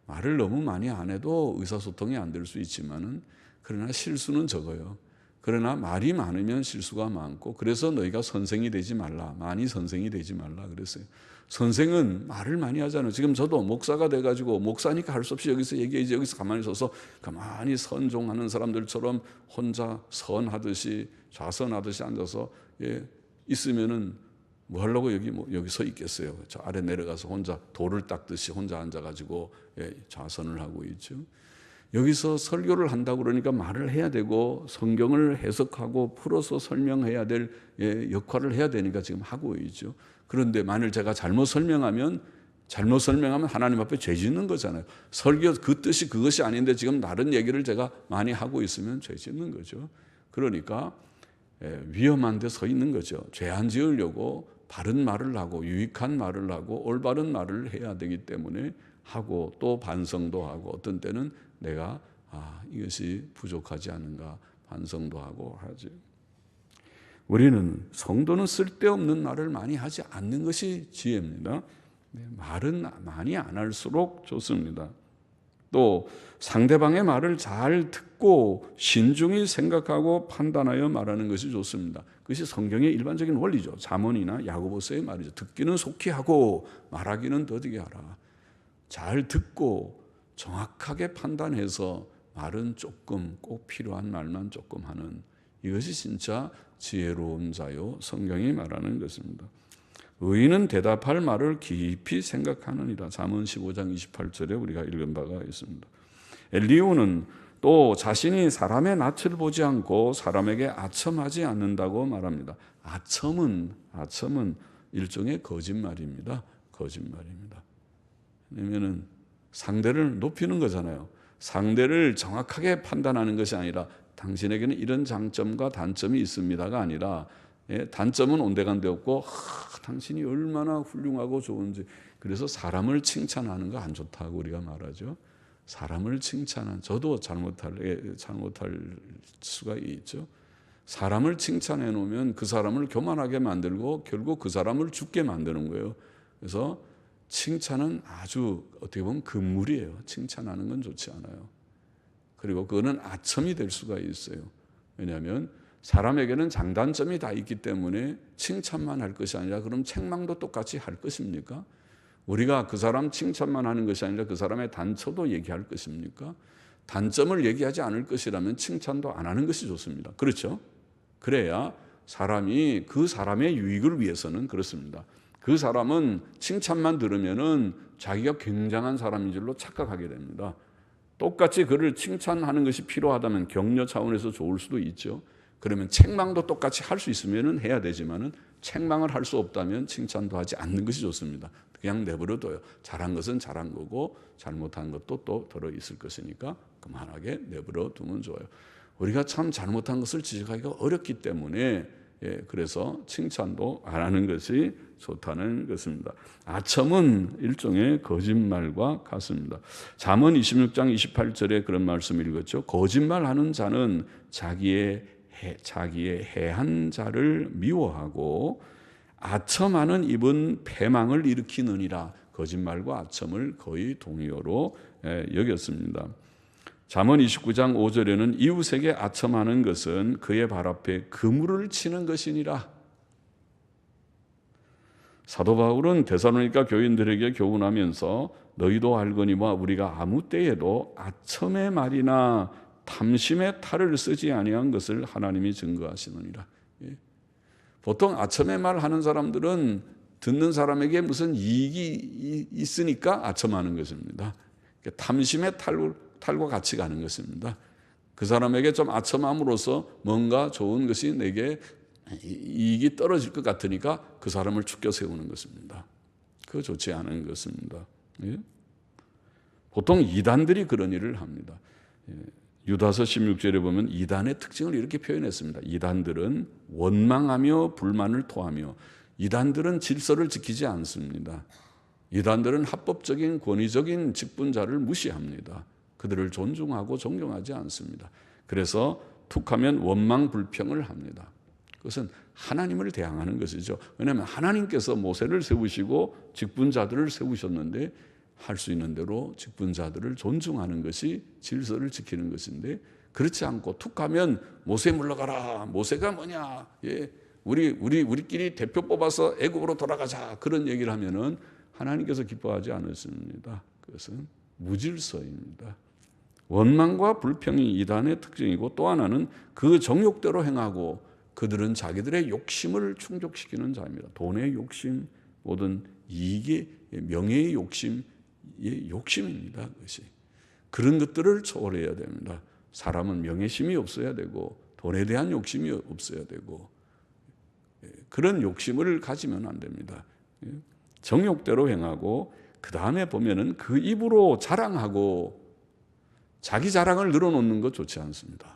말을 너무 많이 안 해도 의사소통이 안 될 수 있지만은, 그러나 실수는 적어요. 그러나 말이 많으면 실수가 많고, 그래서 너희가 선생이 되지 말라. 많이 선생이 되지 말라 그랬어요. 선생은 말을 많이 하잖아요. 지금 저도 목사가 돼가지고, 목사니까 할 수 없이 여기서 얘기하지, 여기서 가만히 서서 가만히 선종하는 사람들처럼 혼자 선하듯이 좌선하듯이 앉아서 있으면은 뭐 하려고 여기 서 있겠어요. 저 아래 내려가서 혼자 돌을 닦듯이 혼자 앉아가지고 좌선을 하고 있죠. 여기서 설교를 한다고 그러니까 말을 해야 되고 성경을 해석하고 풀어서 설명해야 될 역할을 해야 되니까 지금 하고 있죠. 그런데 만일 제가 잘못 설명하면 하나님 앞에 죄 짓는 거잖아요. 설교 그 뜻이 그것이 아닌데 지금 다른 얘기를 제가 많이 하고 있으면 죄 짓는 거죠. 그러니까 위험한 데 서 있는 거죠. 죄 안 지으려고 바른 말을 하고 유익한 말을 하고 올바른 말을 해야 되기 때문에 하고, 또 반성도 하고, 어떤 때는 내가 이것이 부족하지 않은가 반성도 하고 하지. 우리는, 성도는 쓸데없는 말을 많이 하지 않는 것이 지혜입니다. 말은 많이 안 할수록 좋습니다. 또 상대방의 말을 잘 듣고 신중히 생각하고 판단하여 말하는 것이 좋습니다. 그것이 성경의 일반적인 원리죠. 잠언이나 야고보서의 말이죠. 듣기는 속히 하고 말하기는 더디게 하라. 잘 듣고 정확하게 판단해서 말은 조금, 꼭 필요한 말만 조금 하는, 이것이 진짜 지혜로운 자요, 성경이 말하는 것입니다. 의인은 대답할 말을 깊이 생각하느니라. 잠언 15장 28절에 우리가 읽은 바가 있습니다. 엘리후는 또 자신이 사람의 낯을 보지 않고 사람에게 아첨하지 않는다고 말합니다. 아첨은 일종의 거짓말입니다. 거짓말입니다. 왜냐면은 상대를 높이는 거잖아요. 상대를 정확하게 판단하는 것이 아니라 당신에게는 이런 장점과 단점이 있습니다가 아니라 단점은 온데간데 없고 당신이 얼마나 훌륭하고 좋은지, 그래서 사람을 칭찬하는 거 안 좋다고 우리가 말하죠. 사람을 칭찬한, 저도 잘못할 수가 있죠. 사람을 칭찬해 놓으면 그 사람을 교만하게 만들고 결국 그 사람을 죽게 만드는 거예요. 그래서 칭찬은 아주 어떻게 보면 금물이에요. 칭찬하는 건 좋지 않아요. 그리고 그거는 아첨이 될 수가 있어요. 왜냐하면 사람에게는 장단점이 다 있기 때문에 칭찬만 할 것이 아니라 그럼 책망도 똑같이 할 것입니까? 우리가 그 사람 칭찬만 하는 것이 아니라 그 사람의 단초도 얘기할 것입니까? 단점을 얘기하지 않을 것이라면 칭찬도 안 하는 것이 좋습니다. 그렇죠? 그래야 사람이 그 사람의 유익을 위해서는 그렇습니다. 그 사람은 칭찬만 들으면은 자기가 굉장한 사람인 줄로 착각하게 됩니다. 똑같이 그를 칭찬하는 것이 필요하다면 격려 차원에서 좋을 수도 있죠. 그러면 책망도 똑같이 할 수 있으면 해야 되지만은 책망을 할 수 없다면 칭찬도 하지 않는 것이 좋습니다. 그냥 내버려둬요. 잘한 것은 잘한 거고 잘못한 것도 또 들어 있을 것이니까 그만하게 내버려 두면 좋아요. 우리가 참 잘못한 것을 지적하기가 어렵기 때문에 그래서 칭찬도 안 하는 것이 좋다는 것입니다. 아첨은 일종의 거짓말과 같습니다. 잠언 26장 28절에 그런 말씀을 읽었죠. 거짓말하는 자는 자기의 해한 자를 미워하고 아첨하는 입은 패망을 일으키느니라. 거짓말과 아첨을 거의 동의어로 여겼습니다. 잠언 29장 5절에는 이웃에게 아첨하는 것은 그의 발 앞에 그물을 치는 것이니라. 사도 바울은 데살로니가 교인들에게 교훈하면서 너희도 알거니와 우리가 아무 때에도 아첨의 말이나 탐심의 탈을 쓰지 아니한 것을 하나님이 증거하시느니라. 보통 아첨의 말 하는 사람들은 듣는 사람에게 무슨 이익이 있으니까 아첨하는 것입니다. 탐심의 탈과 같이 가는 것입니다. 그 사람에게 좀 아첨함으로써 뭔가 좋은 것이 내게 이익이 떨어질 것 같으니까 그 사람을 죽여 세우는 것입니다. 그거 좋지 않은 것입니다. 보통 이단들이 그런 일을 합니다. 유다서 16절에 보면 이단의 특징을 이렇게 표현했습니다. 이단들은 원망하며 불만을 토하며, 이단들은 질서를 지키지 않습니다. 이단들은 합법적인 권위적인 직분자를 무시합니다. 그들을 존중하고 존경하지 않습니다. 그래서 툭하면 원망 불평을 합니다. 그것은 하나님을 대항하는 것이죠. 왜냐하면 하나님께서 모세를 세우시고 직분자들을 세우셨는데 할 수 있는 대로 직분자들을 존중하는 것이 질서를 지키는 것인데, 그렇지 않고 툭하면 모세 물러가라, 모세가 뭐냐, 우리끼리 대표 뽑아서 애국으로 돌아가자, 그런 얘기를 하면은 하나님께서 기뻐하지 않으십니다. 그것은 무질서입니다. 원망과 불평이 이단의 특징이고, 또 하나는 그 정욕대로 행하고 그들은 자기들의 욕심을 충족시키는 자입니다. 돈의 욕심, 모든 이익의, 명예의 욕심입니다. 그것이. 그런 것들을 초월해야 됩니다. 사람은 명예심이 없어야 되고 돈에 대한 욕심이 없어야 되고 그런 욕심을 가지면 안 됩니다. 정욕대로 행하고, 그 다음에 보면은 그 입으로 자랑하고 자기 자랑을 늘어놓는 것 좋지 않습니다.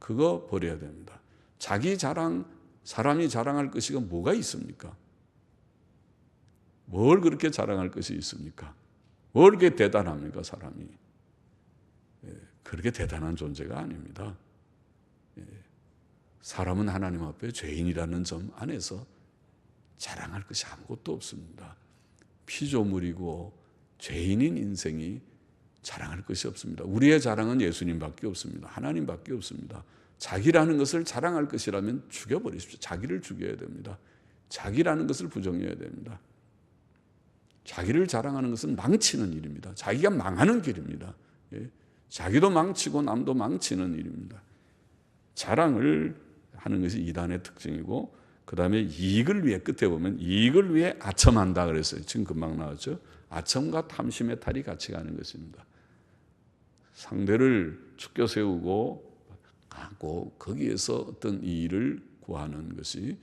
그거 버려야 됩니다. 자기 자랑, 사람이 자랑할 것이 뭐가 있습니까? 뭘 그렇게 자랑할 것이 있습니까? 뭘 그렇게 대단합니까, 사람이? 그렇게 대단한 존재가 아닙니다. 사람은 하나님 앞에 죄인이라는 점 안에서 자랑할 것이 아무것도 없습니다. 피조물이고 죄인인 인생이 자랑할 것이 없습니다. 우리의 자랑은 예수님밖에 없습니다. 하나님밖에 없습니다. 자기라는 것을 자랑할 것이라면 죽여버리십시오. 자기를 죽여야 됩니다. 자기라는 것을 부정해야 됩니다. 자기를 자랑하는 것은 망치는 일입니다. 자기가 망하는 길입니다. 자기도 망치고 남도 망치는 일입니다. 자랑을 하는 것이 이단의 특징이고, 그 다음에 이익을 위해, 끝에 보면 이익을 위해 아첨한다 그랬어요. 지금 금방 나왔죠. 아첨과 탐심의 탈이 같이 가는 것입니다. 상대를 축켜 세우고 하고 거기에서 어떤 이의를 구하는 것이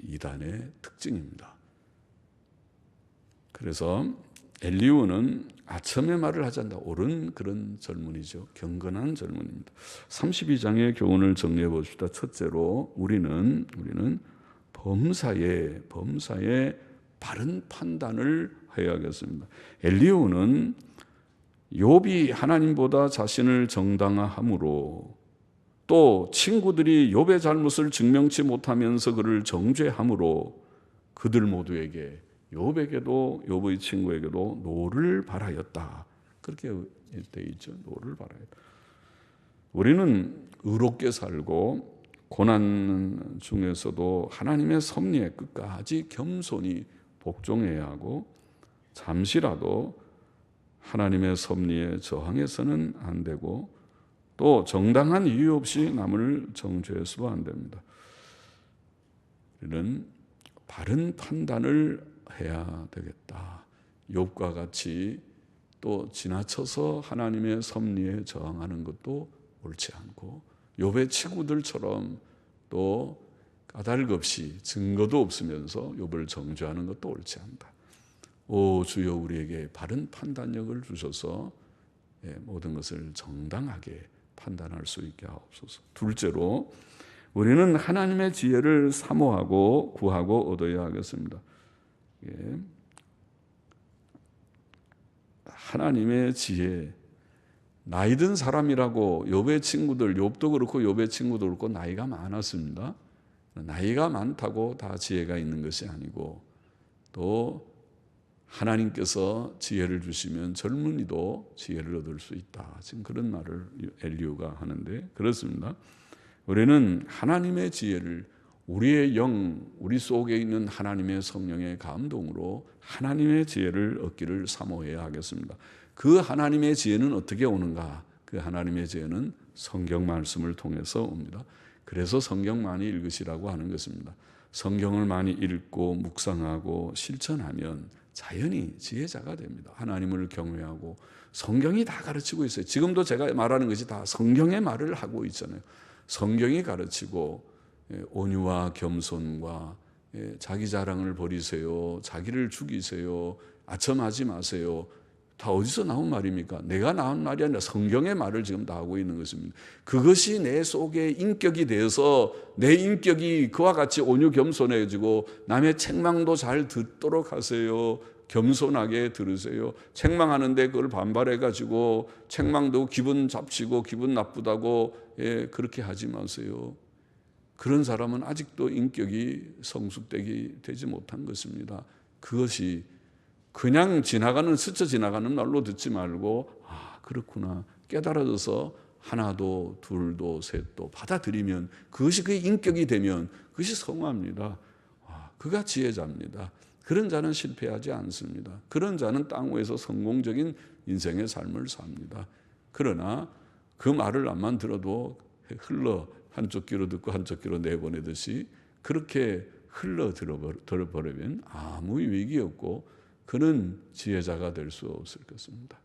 이단의 특징입니다. 그래서 엘리후는 아첨의 말을 하지 않는다. 옳은 그런 젊은이죠. 경건한 젊은입니다. 32장의 교훈을 정리해 봅시다. 첫째로 우리는 범사에 바른 판단을 해야겠습니다. 엘리후는 욥이 하나님보다 자신을 정당화함으로 또 친구들이 욥의 잘못을 증명치 못하면서 그를 정죄함으로 그들 모두에게 욥의 친구에게도 노를 바라였다. 그렇게 되어 있죠. 노를 바라였다. 우리는 의롭게 살고 고난 중에서도 하나님의 섭리에 끝까지 겸손히 복종해야 하고 잠시라도 하나님의 섭리에 저항해서는 안 되고 또 정당한 이유 없이 남을 정죄해서도 안 됩니다. 우리는 바른 판단을 해야 되겠다. 욥과 같이 또 지나쳐서 하나님의 섭리에 저항하는 것도 옳지 않고 욥의 친구들처럼 또 까닭 없이 증거도 없으면서 욥을 정죄하는 것도 옳지 않다. 오 주여 우리에게 바른 판단력을 주셔서 모든 것을 정당하게 판단할 수 있게 하옵소서. 둘째로 우리는 하나님의 지혜를 사모하고 구하고 얻어야 하겠습니다. 하나님의 지혜, 나이 든 사람이라고 욥의 친구들, 욥도 그렇고 욥의 친구도 그렇고 나이가 많았습니다. 나이가 많다고 다 지혜가 있는 것이 아니고 또 하나님께서 지혜를 주시면 젊은이도 지혜를 얻을 수 있다. 지금 그런 말을 엘리후가 하는데 그렇습니다. 우리는 하나님의 지혜를 우리의 영, 우리 속에 있는 하나님의 성령의 감동으로 하나님의 지혜를 얻기를 사모해야 하겠습니다. 그 하나님의 지혜는 어떻게 오는가? 그 하나님의 지혜는 성경 말씀을 통해서 옵니다. 그래서 성경 많이 읽으시라고 하는 것입니다. 성경을 많이 읽고 묵상하고 실천하면 자연히 지혜자가 됩니다. 하나님을 경외하고 성경이 다 가르치고 있어요. 지금도 제가 말하는 것이 다 성경의 말을 하고 있잖아요. 성경이 가르치고 온유와 겸손과 자기 자랑을 버리세요. 자기를 죽이세요. 아첨하지 마세요. 다 어디서 나온 말입니까? 내가 나온 말이 아니라 성경의 말을 지금 다 하고 있는 것입니다. 그것이 내 속에 인격이 되어서 내 인격이 그와 같이 온유 겸손해지고 남의 책망도 잘 듣도록 하세요. 겸손하게 들으세요. 책망하는데 그걸 반발해가지고 책망도 기분 잡치고 기분 나쁘다고 그렇게 하지 마세요. 그런 사람은 아직도 인격이 성숙되기 되지 못한 것입니다. 그것이 그냥 지나가는 스쳐 지나가는 말로 듣지 말고 그렇구나 깨달아져서 하나도 둘도 셋도 받아들이면 그것이 그의 인격이 되면 그것이 성화입니다. 그가 지혜자입니다. 그런 자는 실패하지 않습니다. 그런 자는 땅 위에서 성공적인 인생의 삶을 삽니다. 그러나 그 말을 안만 들어도 흘러 한쪽 귀로 듣고 한쪽 귀로 내보내듯이 그렇게 흘러 들어버리면 아무 유익이 없고 그는 지혜자가 될 수 없을 것입니다.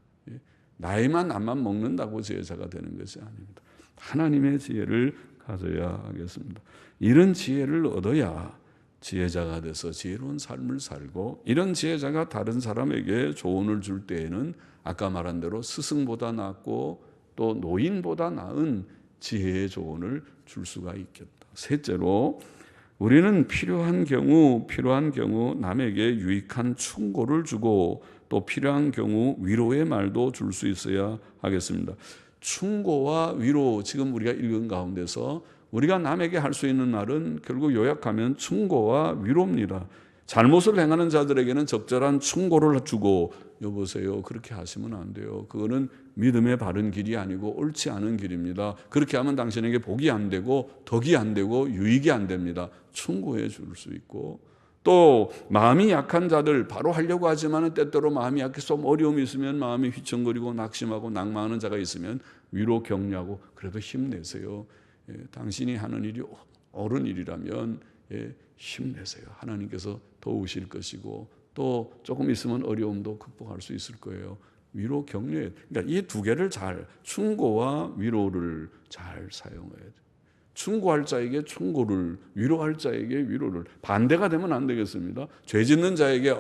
나이만 남만 먹는다고 지혜자가 되는 것이 아닙니다. 하나님의 지혜를 가져야 하겠습니다. 이런 지혜를 얻어야 지혜자가 돼서 지혜로운 삶을 살고 이런 지혜자가 다른 사람에게 조언을 줄 때에는 아까 말한 대로 스승보다 낫고 또 노인보다 나은 지혜의 조언을 줄 수가 있겠다. 셋째로 우리는 필요한 경우 남에게 유익한 충고를 주고 또 필요한 경우 위로의 말도 줄 수 있어야 하겠습니다. 충고와 위로 지금 우리가 읽은 가운데서 우리가 남에게 할 수 있는 말은 결국 요약하면 충고와 위로입니다. 잘못을 행하는 자들에게는 적절한 충고를 주고 여보세요 그렇게 하시면 안 돼요. 그거는 믿음의 바른 길이 아니고 옳지 않은 길입니다. 그렇게 하면 당신에게 복이 안 되고 덕이 안 되고 유익이 안 됩니다. 충고해 줄 수 있고 또 마음이 약한 자들 바로 하려고 하지만 때때로 마음이 약해서 어려움이 있으면 마음이 휘청거리고 낙심하고 낙마하는 자가 있으면 위로 격려하고 그래도 힘내세요. 당신이 하는 일이 옳은 일이라면 힘내세요. 하나님께서 도우실 것이고 또 조금 있으면 어려움도 극복할 수 있을 거예요. 위로 격려해야 돼. 그러니까 이 두 개를 잘, 충고와 위로를 잘 사용해야 돼. 충고할 자에게 충고를, 위로할 자에게 위로를. 반대가 되면 안 되겠습니다. 죄 짓는 자에게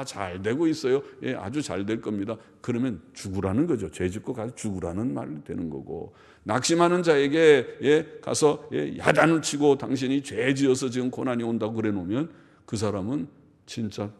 잘 되고 있어요. 예, 아주 잘 될 겁니다. 그러면 죽으라는 거죠. 죄 짓고 가서 죽으라는 말이 되는 거고, 낙심하는 자에게 가서 야단을 치고 당신이 죄 지어서 지금 고난이 온다고 그래 놓으면 그 사람은 진짜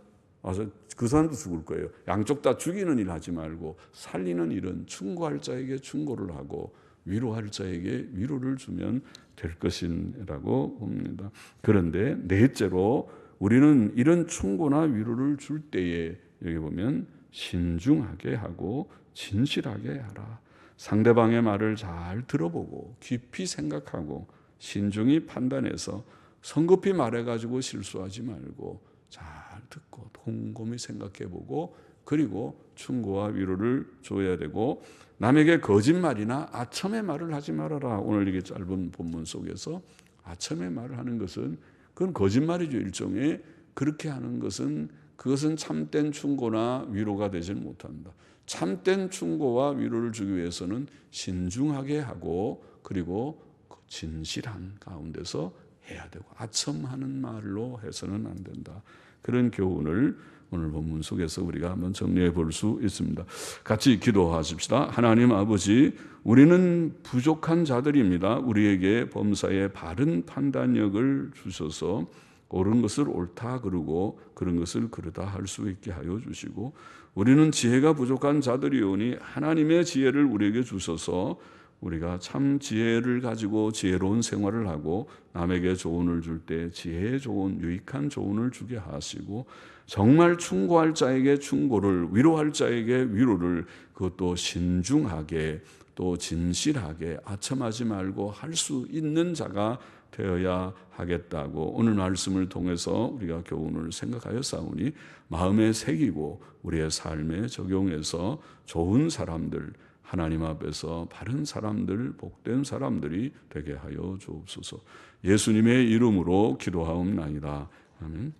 와서 그 사람도 죽을 거예요. 양쪽 다 죽이는 일 하지 말고 살리는 일은 충고할 자에게 충고를 하고 위로할 자에게 위로를 주면 될 것이라고 봅니다. 그런데 넷째로 우리는 이런 충고나 위로를 줄 때에 여기 보면 신중하게 하고 진실하게 하라. 상대방의 말을 잘 들어보고 깊이 생각하고 신중히 판단해서 성급히 말해가지고 실수하지 말고 잘 듣고 곰곰이 생각해보고 그리고 충고와 위로를 줘야 되고, 남에게 거짓말이나 아첨의 말을 하지 말아라. 오늘 이게 짧은 본문 속에서 아첨의 말을 하는 것은 그건 거짓말이죠. 일종의 그렇게 하는 것은 그것은 참된 충고나 위로가 되지 못합니다. 참된 충고와 위로를 주기 위해서는 신중하게 하고 그리고 진실한 가운데서 해야 되고 아첨하는 말로 해서는 안 된다. 그런 교훈을 오늘 본문 속에서 우리가 한번 정리해 볼 수 있습니다. 같이 기도하십시다. 하나님 아버지, 우리는 부족한 자들입니다. 우리에게 범사의 바른 판단력을 주셔서 옳은 것을 옳다 그러고 그런 것을 그르다 할 수 있게 하여 주시고, 우리는 지혜가 부족한 자들이오니 하나님의 지혜를 우리에게 주셔서 우리가 참 지혜를 가지고 지혜로운 생활을 하고 남에게 조언을 줄 때 지혜의 조언, 유익한 조언을 주게 하시고, 정말 충고할 자에게 충고를, 위로할 자에게 위로를 그것도 신중하게 또 진실하게 아첨하지 말고 할 수 있는 자가 되어야 하겠다고 오늘 말씀을 통해서 우리가 교훈을 생각하여 싸우니 마음에 새기고 우리의 삶에 적용해서 좋은 사람들, 하나님 앞에서 바른 사람들, 복된 사람들이 되게 하여 주옵소서. 예수님의 이름으로 기도하옵나이다. 아멘.